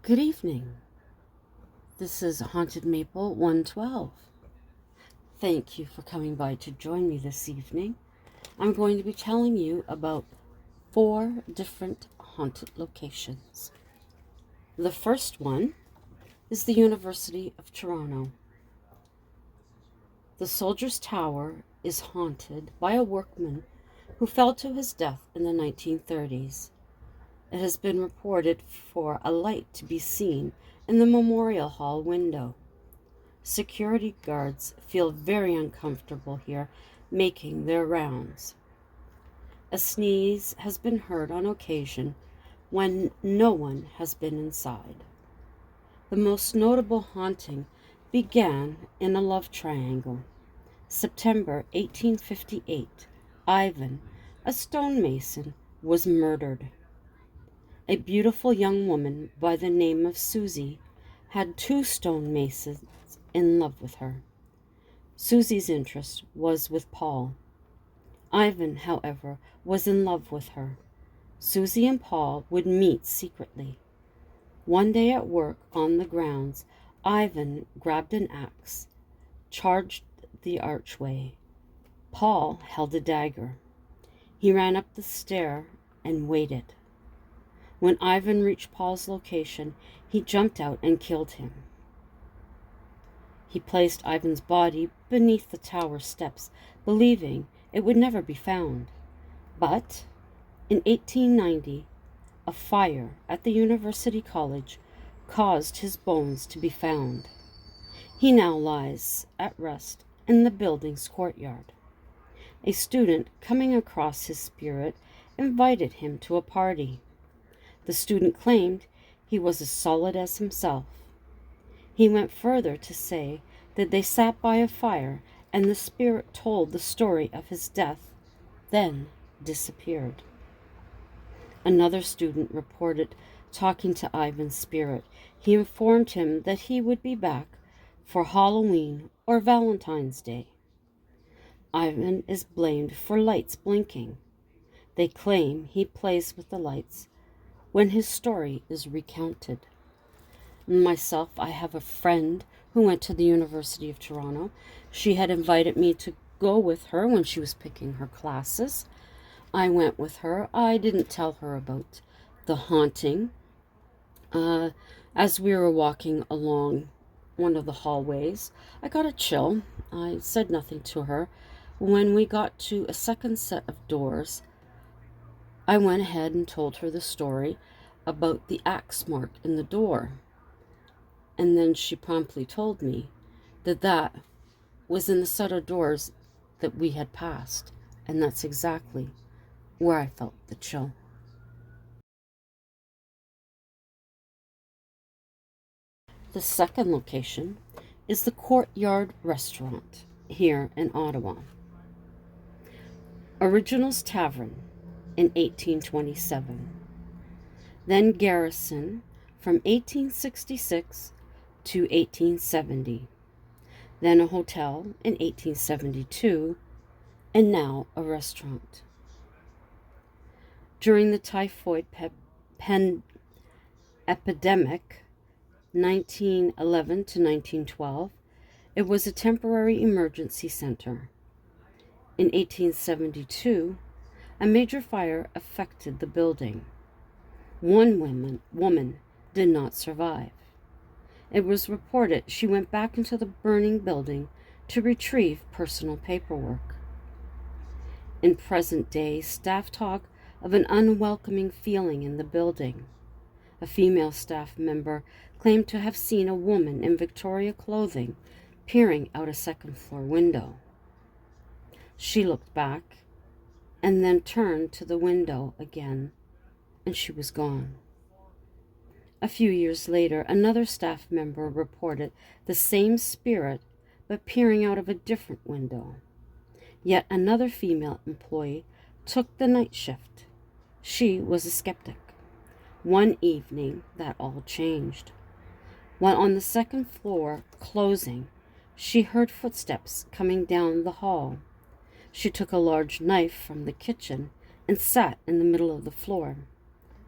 Good evening. This is Haunted Maple 112. Thank you for coming by to join me this evening. I'm going to be telling you about 4 different haunted locations. The first one is the University of Toronto. The Soldiers' Tower is haunted by a workman who fell to his death in the 1930s. It has been reported for a light to be seen in the Memorial Hall window. Security guards feel very uncomfortable here, making their rounds. A sneeze has been heard on occasion when no one has been inside. The most notable haunting began in a love triangle. September 1858, Ivan, a stonemason, was murdered. A beautiful young woman by the name of Susie had 2 stonemasons in love with her. Susie's interest was with Paul. Ivan, however, was in love with her. Susie and Paul would meet secretly. One day at work on the grounds, Ivan grabbed an axe, charged the archway. Paul held a dagger. He ran up the stair and waited. When Ivan reached Paul's location, he jumped out and killed him. He placed Ivan's body beneath the tower steps, believing it would never be found. But in 1890, a fire at the University College caused his bones to be found. He now lies at rest in the building's courtyard. A student coming across his spirit invited him to a party. The student claimed he was as solid as himself. He went further to say that they sat by a fire and the spirit told the story of his death, then disappeared. Another student reported talking to Ivan's spirit. He informed him that he would be back for Halloween or Valentine's Day. Ivan is blamed for lights blinking. They claim he plays with the lights when his story is recounted. Myself, I have a friend who went to the University of Toronto. She had invited me to go with her when she was picking her classes. I went with her. I didn't tell her about the haunting. As we were walking along one of the hallways, I got a chill. I said nothing to her. When we got to a second set of doors, I went ahead and told her the story about the axe mark in the door. And then she promptly told me that that was in the set of doors that we had passed. And that's exactly where I felt the chill. The second location is the Courtyard Restaurant here in Ottawa. Originals Tavern in 1827. Then Garrison from 1866 to 1870. Then a hotel in 1872, and now a restaurant. During the typhoid epidemic, 1911 to 1912, it was a temporary emergency center. In 1872, a major fire affected the building. One woman did not survive. It was reported she went back into the burning building to retrieve personal paperwork. In present day, staff talk of an unwelcoming feeling in the building. A female staff member claimed to have seen a woman in Victoria clothing peering out a second-floor window. She looked back and then turned to the window again, and she was gone. A few years later, another staff member reported the same spirit, but peering out of a different window. Yet another female employee took the night shift. She was a skeptic. One evening, that all changed. While on the second floor closing, she heard footsteps coming down the hall. She took a large knife from the kitchen and sat in the middle of the floor.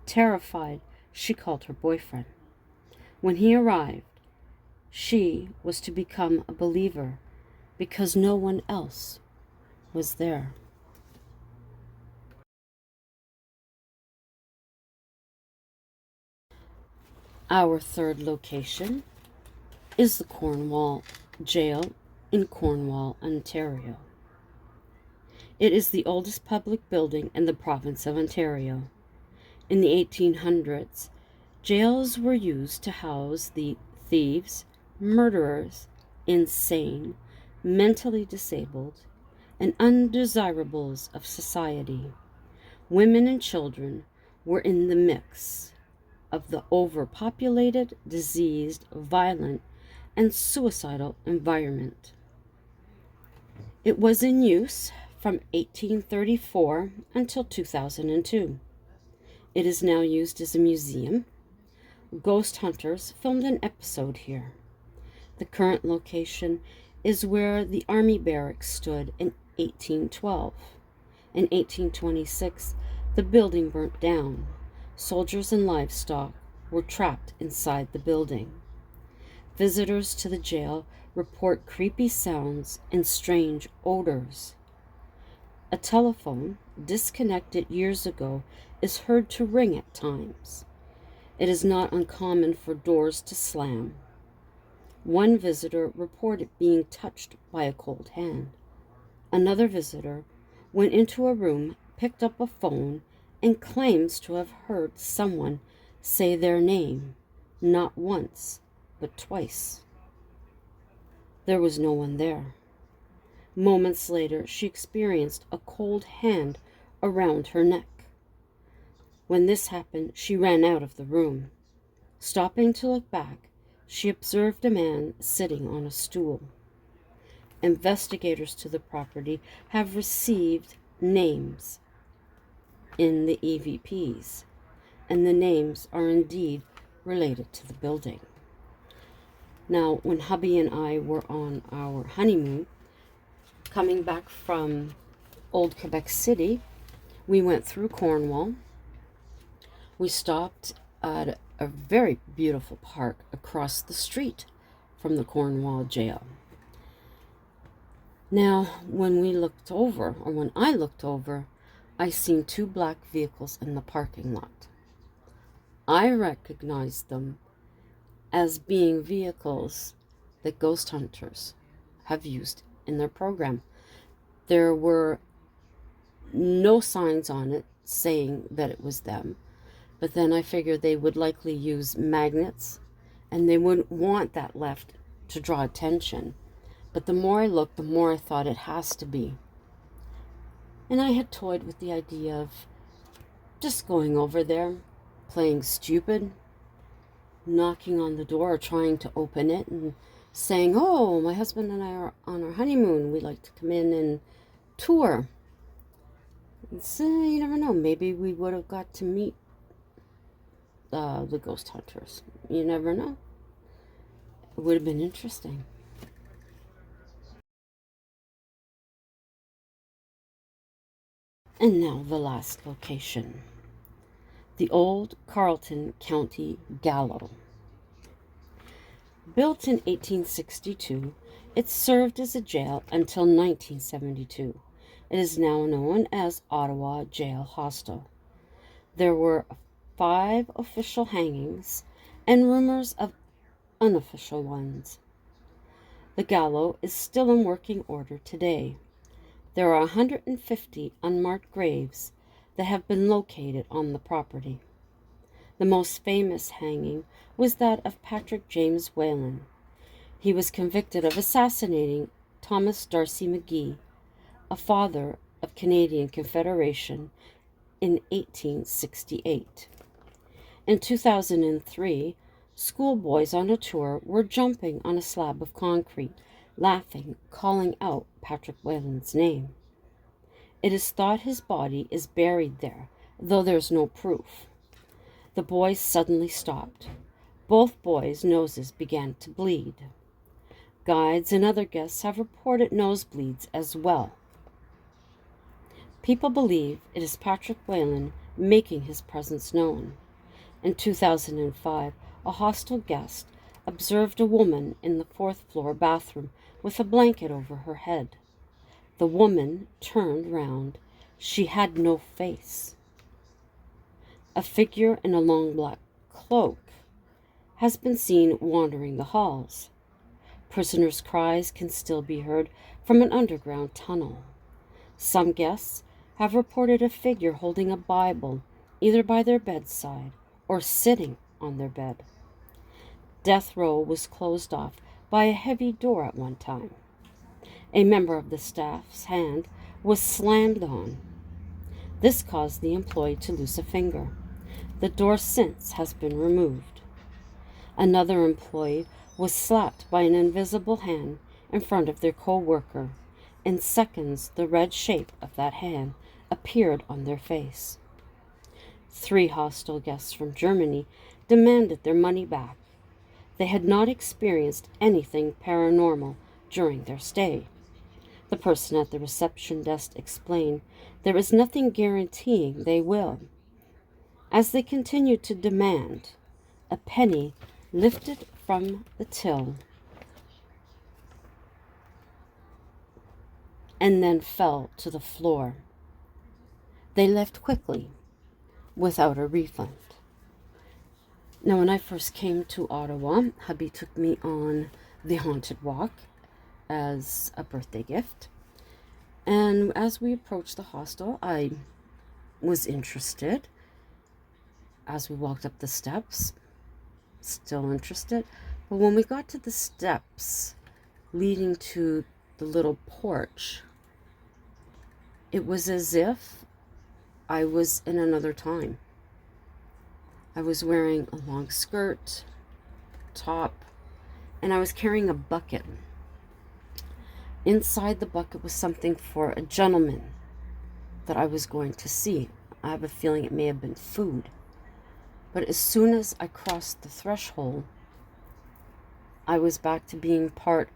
Terrified, she called her boyfriend. When he arrived, she was to become a believer because no one else was there. Our third location is the Cornwall Jail in Cornwall, Ontario. It is the oldest public building in the province of Ontario. In the 1800s, jails were used to house the thieves, murderers, insane, mentally disabled, and undesirables of society. Women and children were in the mix of the overpopulated, diseased, violent, and suicidal environment. It was in use from 1834 until 2002. It is now used as a museum. Ghost hunters filmed an episode here. The current location is where the army barracks stood in 1812. In 1826, the building burnt down. Soldiers and livestock were trapped inside the building. Visitors to the jail report creepy sounds and strange odors. A telephone, disconnected years ago, is heard to ring at times. It is not uncommon for doors to slam. One visitor reported being touched by a cold hand. Another visitor went into a room, picked up a phone, and claims to have heard someone say their name, not once, but twice. There was no one there. Moments later, she experienced a cold hand around her neck. When this happened, she ran out of the room. Stopping to look back, she observed a man sitting on a stool. Investigators to the property have received names in the EVPs, and the names are indeed related to the building. Now, when hubby and I were on our honeymoon, coming back from Old Quebec City, we went through Cornwall. We stopped at a very beautiful park across the street from the Cornwall Jail. Now, when I looked over, I seen two black vehicles in the parking lot. I recognized them as being vehicles that ghost hunters have used in their program. There were no signs on it saying that it was them, but then I figured they would likely use magnets, and they wouldn't want that left to draw attention. But the more I looked, the more I thought it has to be. And I had toyed with the idea of just going over there, playing stupid, knocking on the door, trying to open it, and saying, "Oh, my husband and I are on our honeymoon. We'd like to come in and tour." And so, you never know. Maybe we would have got to meet the ghost hunters. You never know. It would have been interesting. And now the last location. The old Carleton County Gallows. Built in 1862, it served as a jail until 1972. It is now known as Ottawa Jail Hostel. There were 5 official hangings and rumors of unofficial ones. The gallows is still in working order today. There are 150 unmarked graves that have been located on the property. The most famous hanging was that of Patrick James Whalen. He was convicted of assassinating Thomas D'Arcy McGee, a father of Canadian Confederation, in 1868. In 2003, schoolboys on a tour were jumping on a slab of concrete, laughing, calling out Patrick Whalen's name. It is thought his body is buried there, though there's no proof. The boys suddenly stopped. Both boys' noses began to bleed. Guides and other guests have reported nosebleeds as well. People believe it is Patrick Whalen making his presence known. In 2005, a hostel guest observed a woman in the fourth-floor bathroom with a blanket over her head. The woman turned round. She had no face. A figure in a long black cloak has been seen wandering the halls. Prisoners' cries can still be heard from an underground tunnel. Some guests have reported a figure holding a Bible either by their bedside or sitting on their bed. Death row was closed off by a heavy door at one time. A member of the staff's hand was slammed on. This caused the employee to lose a finger. The door since has been removed. Another employee was slapped by an invisible hand in front of their co-worker. In seconds, the red shape of that hand appeared on their face. 3 hostel guests from Germany demanded their money back. They had not experienced anything paranormal during their stay. The person at the reception desk explained there is nothing guaranteeing they will. As they continued to demand, a penny lifted from the till and then fell to the floor. They left quickly without a refund. Now, when I first came to Ottawa, hubby took me on the haunted walk as a birthday gift. And as we approached the hostel, I was interested. As we walked up the steps, still interested. But when we got to the steps leading to the little porch, it was as if I was in another time. I was wearing a long skirt, top, and I was carrying a bucket. Inside the bucket was something for a gentleman that I was going to see. I have a feeling it may have been food. But as soon as I crossed the threshold, I was back to being part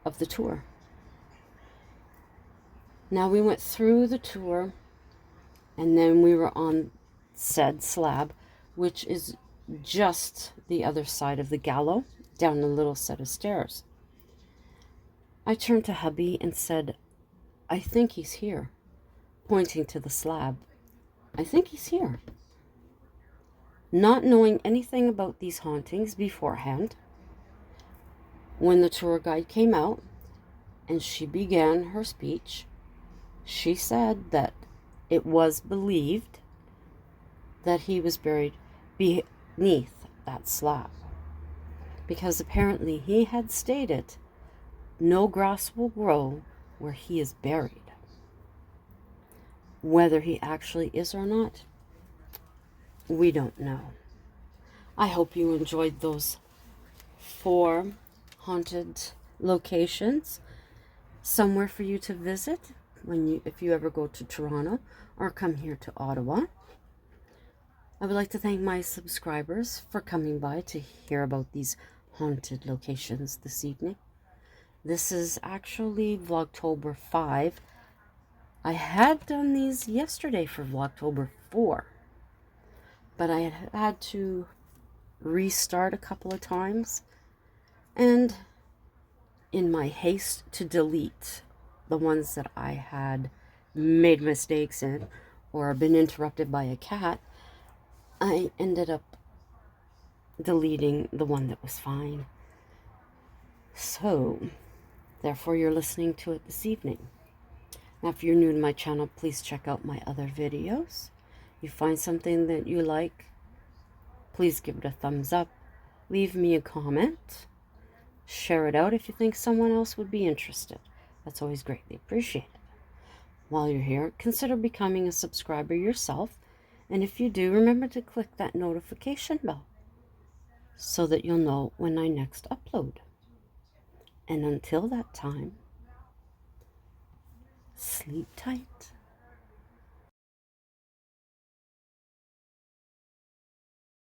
of the tour. Now we went through the tour, and then we were on said slab, which is just the other side of the gallows, down a little set of stairs. I turned to hubby and said, "I think he's here," pointing to the slab. "I think he's here." Not knowing anything about these hauntings beforehand, when the tour guide came out and she began her speech, she said that it was believed that he was buried beneath that slab, because apparently he had stated no grass will grow where he is buried. Whether he actually is or not, we don't know. I hope you enjoyed those 4 haunted locations, somewhere for you to visit if you ever go to Toronto or come here to Ottawa. I would like to thank my subscribers for coming by to hear about these haunted locations this evening. This is actually Vlogtober 5. I had done these yesterday for Vlogtober 4, but I had to restart a couple of times, and in my haste to delete the ones that I had made mistakes in or been interrupted by a cat, I ended up deleting the one that was fine. So, therefore, you're listening to it this evening. Now, if you're new to my channel, please check out my other videos. You find something that you like, please give it a thumbs up. Leave me a comment. Share it out if you think someone else would be interested. That's always greatly appreciated. While you're here, consider becoming a subscriber yourself. And if you do, remember to click that notification bell so that you'll know when I next upload. And until that time, sleep tight.